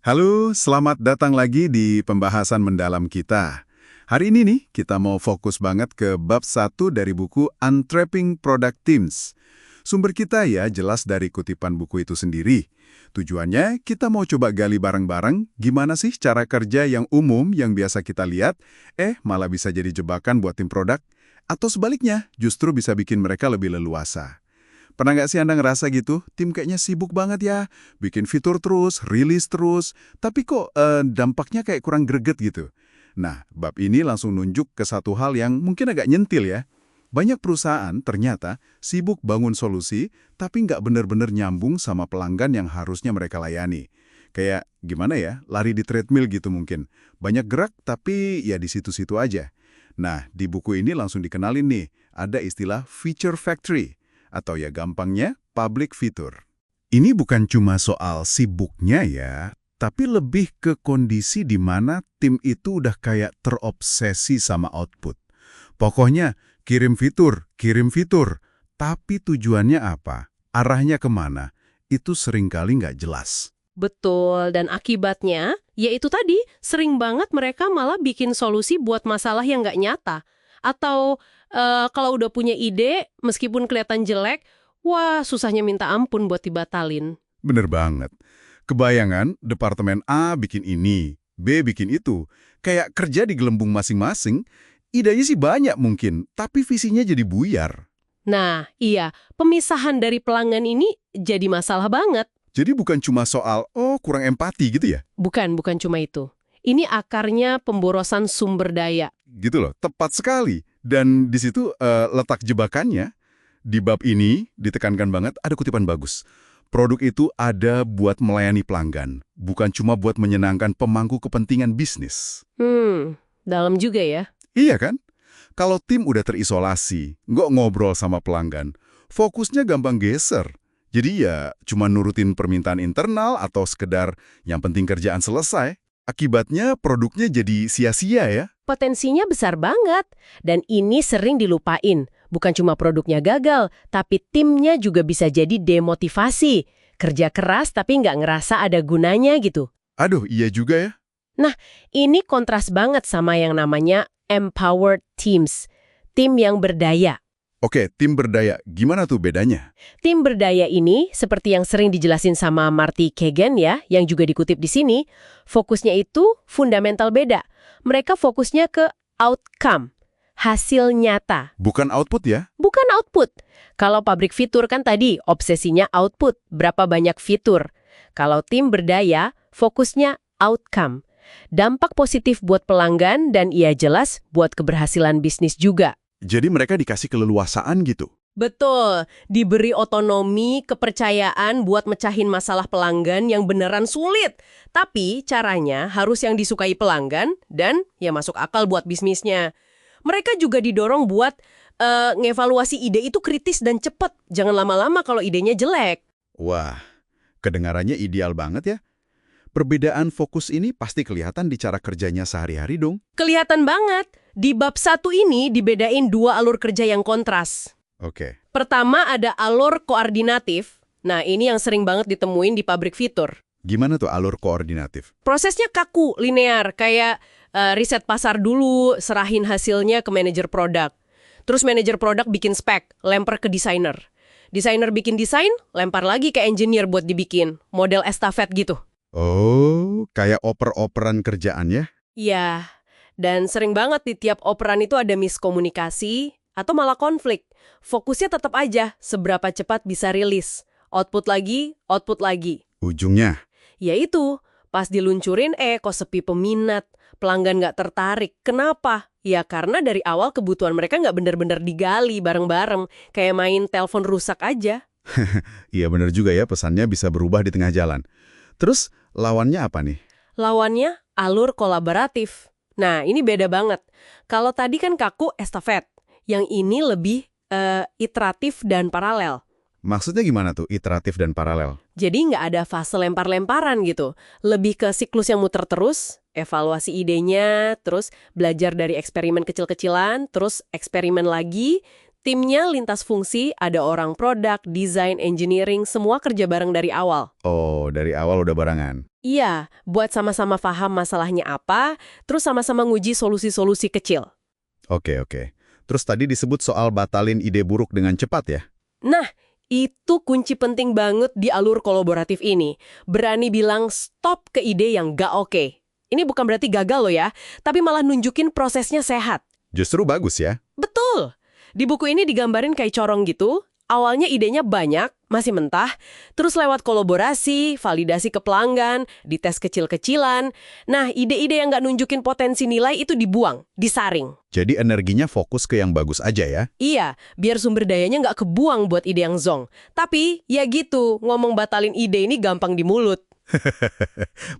Halo, selamat datang lagi di pembahasan mendalam kita. Hari ini nih, kita mau fokus banget ke bab 1 dari buku Untrapping Product Teams. Sumber kita ya jelas dari kutipan buku itu sendiri. Tujuannya, kita mau coba gali bareng-bareng gimana sih cara kerja yang umum yang biasa kita lihat, malah bisa jadi jebakan buat tim produk, atau sebaliknya, justru bisa bikin mereka lebih leluasa. Pernah nggak sih Anda ngerasa gitu? Tim kayaknya sibuk banget ya, bikin fitur terus, rilis terus, tapi kok dampaknya kayak kurang greget gitu. Nah, bab ini langsung nunjuk ke satu hal yang mungkin agak nyentil ya. Banyak perusahaan ternyata sibuk bangun solusi, tapi nggak benar-benar nyambung sama pelanggan yang harusnya mereka layani. Kayak gimana ya, lari di treadmill gitu mungkin. Banyak gerak, tapi ya di situ-situ aja. Nah, di buku ini langsung dikenalin nih, ada istilah feature factory atau ya gampangnya public feature. Ini bukan cuma soal sibuknya ya, tapi lebih ke kondisi di mana tim itu udah kayak terobsesi sama output. Pokoknya kirim fitur, tapi tujuannya apa? Arahnya kemana? Itu seringkali nggak jelas. Betul, dan akibatnya, yaitu tadi, sering banget mereka malah bikin solusi buat masalah yang nggak nyata. Atau kalau udah punya ide, meskipun kelihatan jelek, wah susahnya minta ampun buat dibatalin. Bener banget. Kebayangan, departemen A bikin ini, B bikin itu. Kayak kerja di gelembung masing-masing, idenya sih banyak mungkin, tapi visinya jadi buyar. Nah, iya, pemisahan dari pelanggan ini jadi masalah banget. Jadi bukan cuma soal, kurang empati gitu ya? Bukan cuma itu. Ini akarnya pemborosan sumber daya. Gitu loh, tepat sekali. Dan di situ letak jebakannya, di bab ini ditekankan banget ada kutipan bagus. Produk itu ada buat melayani pelanggan, bukan cuma buat menyenangkan pemangku kepentingan bisnis. Dalam juga ya. Iya kan? Kalau tim udah terisolasi, nggak ngobrol sama pelanggan, fokusnya gampang geser. Jadi ya cuma nurutin permintaan internal atau sekedar yang penting kerjaan selesai. Akibatnya produknya jadi sia-sia ya. Potensinya besar banget, dan ini sering dilupain. Bukan cuma produknya gagal, tapi timnya juga bisa jadi demotivasi. Kerja keras tapi nggak ngerasa ada gunanya gitu. Aduh, iya juga ya. Nah, ini kontras banget sama yang namanya empowered teams, tim yang berdaya. Oke, tim berdaya. Gimana tuh bedanya? Tim berdaya ini, seperti yang sering dijelasin sama Marty Kagan ya, yang juga dikutip di sini, fokusnya itu fundamental beda. Mereka fokusnya ke outcome, hasil nyata. Bukan output ya? Bukan output. Kalau pabrik fitur kan tadi, obsesinya output, berapa banyak fitur. Kalau tim berdaya, fokusnya outcome. Dampak positif buat pelanggan dan ia jelas buat keberhasilan bisnis juga. Jadi mereka dikasih keleluasaan gitu? Betul, diberi otonomi, kepercayaan buat mecahin masalah pelanggan yang beneran sulit. Tapi caranya harus yang disukai pelanggan dan ya masuk akal buat bisnisnya. Mereka juga didorong buat ngevaluasi ide itu kritis dan cepat. Jangan lama-lama kalau idenya jelek. Wah, kedengarannya ideal banget ya. Perbedaan fokus ini pasti kelihatan di cara kerjanya sehari-hari dong. Kelihatan banget. Di bab 1 ini dibedain 2 alur kerja yang kontras. Oke. Pertama ada alur koordinatif. Nah, ini yang sering banget ditemuin di pabrik fitur. Gimana tuh alur koordinatif? Prosesnya kaku, linear, kayak riset pasar dulu, serahin hasilnya ke manajer produk. Terus manajer produk bikin spek, lempar ke desainer. Desainer bikin desain, lempar lagi ke engineer buat dibikin. Model estafet gitu. Oh, kayak oper-operan kerjaan ya? Iya, dan sering banget di tiap operan itu ada miskomunikasi atau malah konflik. Fokusnya tetap aja seberapa cepat bisa rilis. Output lagi, output lagi. Ujungnya? Yaitu, pas diluncurin kok sepi peminat, pelanggan nggak tertarik. Kenapa? Ya karena dari awal kebutuhan mereka nggak benar-benar digali bareng-bareng, kayak main telepon rusak aja. Iya bener juga ya, pesannya bisa berubah di tengah jalan. Terus lawannya apa nih? Lawannya alur kolaboratif. Nah, ini beda banget. Kalau tadi kan kaku estafet, yang ini lebih iteratif dan paralel. Maksudnya gimana tuh, iteratif dan paralel? Jadi nggak ada fase lempar-lemparan gitu. Lebih ke siklus yang muter terus, evaluasi idenya, terus belajar dari eksperimen kecil-kecilan, terus eksperimen lagi. Timnya lintas fungsi, ada orang produk, desain, engineering, semua kerja bareng dari awal. Oh, dari awal udah barengan. Iya, buat sama-sama paham masalahnya apa, terus sama-sama nguji solusi-solusi kecil. Oke, oke. Terus tadi disebut soal batalin ide buruk dengan cepat ya? Nah, itu kunci penting banget di alur kolaboratif ini. Berani bilang stop ke ide yang gak oke. Ini bukan berarti gagal loh ya, tapi malah nunjukin prosesnya sehat. Justru bagus ya? Betul! Di buku ini digambarin kayak corong gitu. Awalnya idenya banyak, masih mentah, terus lewat kolaborasi, validasi ke pelanggan, dites kecil-kecilan. Nah, ide-ide yang nggak nunjukin potensi nilai itu dibuang, disaring. Jadi energinya fokus ke yang bagus aja ya? Iya, biar sumber dayanya nggak kebuang buat ide yang zong. Tapi, ya gitu, ngomong batalin ide ini gampang di mulut.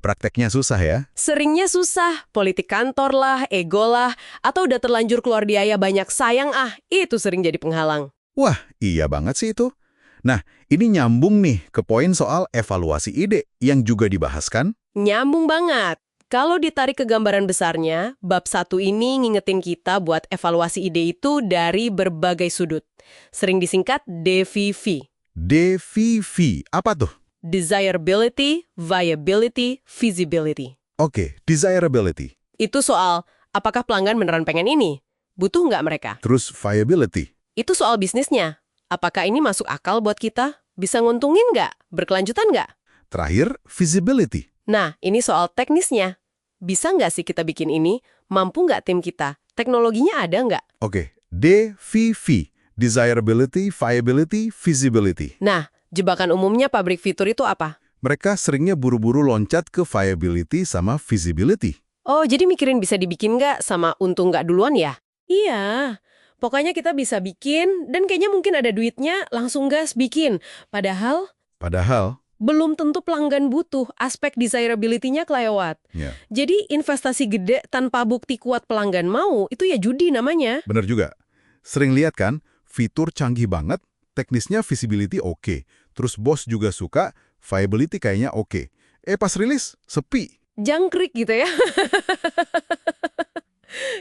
Prakteknya susah ya? Seringnya susah, politik kantor lah, ego lah, atau udah terlanjur keluar biaya banyak sayang itu sering jadi penghalang. Wah, iya banget sih itu. Nah, ini nyambung nih ke poin soal evaluasi ide yang juga dibahas kan? Nyambung banget. Kalau ditarik ke gambaran besarnya, bab 1 ini ngingetin kita buat evaluasi ide itu dari berbagai sudut. Sering disingkat DVV. DVV, apa tuh? Desirability, viability, feasibility. Oke, desirability. Itu soal, apakah pelanggan beneran pengen ini? Butuh nggak mereka? Terus viability. Itu soal bisnisnya. Apakah ini masuk akal buat kita? Bisa nguntungin nggak? Berkelanjutan nggak? Terakhir, feasibility. Nah, ini soal teknisnya. Bisa nggak sih kita bikin ini? Mampu nggak tim kita? Teknologinya ada nggak? Oke, DVV. Desirability, viability, feasibility. Nah, jebakan umumnya pabrik fitur itu apa? Mereka seringnya buru-buru loncat ke viability sama feasibility. Oh, jadi mikirin bisa dibikin nggak sama untung nggak duluan ya? Iya. Pokoknya kita bisa bikin, dan kayaknya mungkin ada duitnya, langsung gas bikin. Padahal, belum tentu pelanggan butuh, aspek desirability-nya kelewat. Ya, Jadi investasi gede tanpa bukti kuat pelanggan mau, itu ya judi namanya. bener juga. Sering lihat kan, fitur canggih banget, teknisnya feasibility oke. Terus bos juga suka, viability kayaknya oke. Pas rilis, sepi. Jangkrik gitu ya.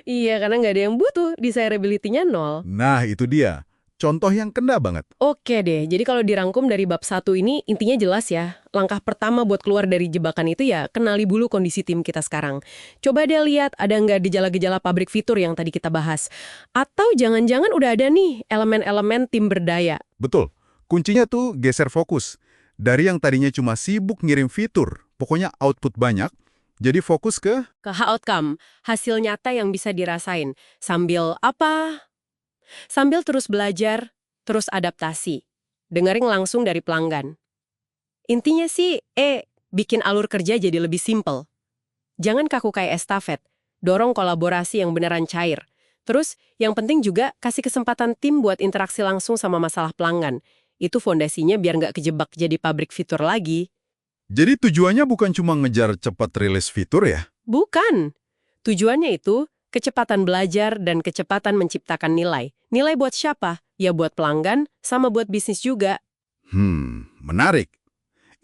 Iya, karena nggak ada yang butuh, desirability-nya nol. Nah, itu dia. Contoh yang kena banget. Oke deh, jadi kalau dirangkum dari bab 1 ini, intinya jelas ya. Langkah pertama buat keluar dari jebakan itu ya, kenali dulu kondisi tim kita sekarang. Coba deh lihat, ada nggak gejala-gejala pabrik fitur yang tadi kita bahas. Atau jangan-jangan udah ada nih, elemen-elemen tim berdaya. Betul. Kuncinya tuh geser fokus. Dari yang tadinya cuma sibuk ngirim fitur, pokoknya output banyak, jadi fokus ke Ke outcome, hasil nyata yang bisa dirasain. Sambil apa? Sambil terus belajar, terus adaptasi. Dengerin langsung dari pelanggan. Intinya sih, bikin alur kerja jadi lebih simpel. Jangan kaku kayak estafet. Dorong kolaborasi yang beneran cair. Terus, yang penting juga kasih kesempatan tim buat interaksi langsung sama masalah pelanggan. Itu fondasinya biar nggak kejebak jadi pabrik fitur lagi. Jadi tujuannya bukan cuma ngejar cepat rilis fitur ya? Bukan. Tujuannya itu kecepatan belajar dan kecepatan menciptakan nilai. Nilai buat siapa? Ya buat pelanggan, sama buat bisnis juga. Menarik.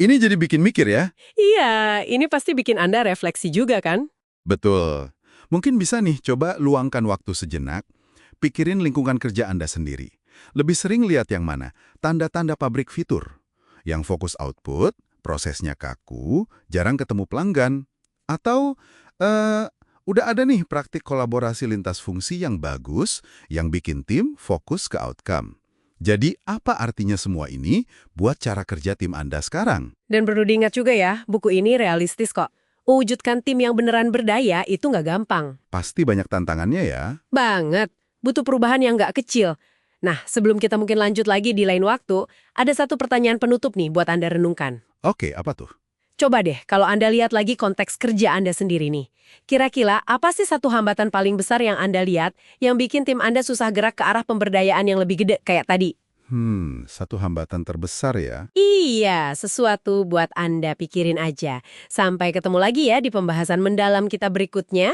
Ini jadi bikin mikir ya? Iya, ini pasti bikin Anda refleksi juga kan? Betul. Mungkin bisa nih coba luangkan waktu sejenak, pikirin lingkungan kerja Anda sendiri. Lebih sering lihat yang mana? Tanda-tanda pabrik fitur. Yang fokus output, prosesnya kaku, jarang ketemu pelanggan. Atau udah ada nih praktik kolaborasi lintas fungsi yang bagus, yang bikin tim fokus ke outcome. Jadi apa artinya semua ini buat cara kerja tim Anda sekarang? Dan perlu diingat juga ya, buku ini realistis kok. Mewujudkan tim yang beneran berdaya itu nggak gampang. Pasti banyak tantangannya ya. Banget. Butuh perubahan yang nggak kecil. Nah, sebelum kita mungkin lanjut lagi di lain waktu, ada satu pertanyaan penutup nih buat Anda renungkan. Oke, apa tuh? Coba deh, kalau Anda lihat lagi konteks kerja Anda sendiri nih. Kira-kira apa sih satu hambatan paling besar yang Anda lihat yang bikin tim Anda susah gerak ke arah pemberdayaan yang lebih gede kayak tadi? Satu hambatan terbesar ya. Iya, sesuatu buat Anda pikirin aja. Sampai ketemu lagi ya di pembahasan mendalam kita berikutnya.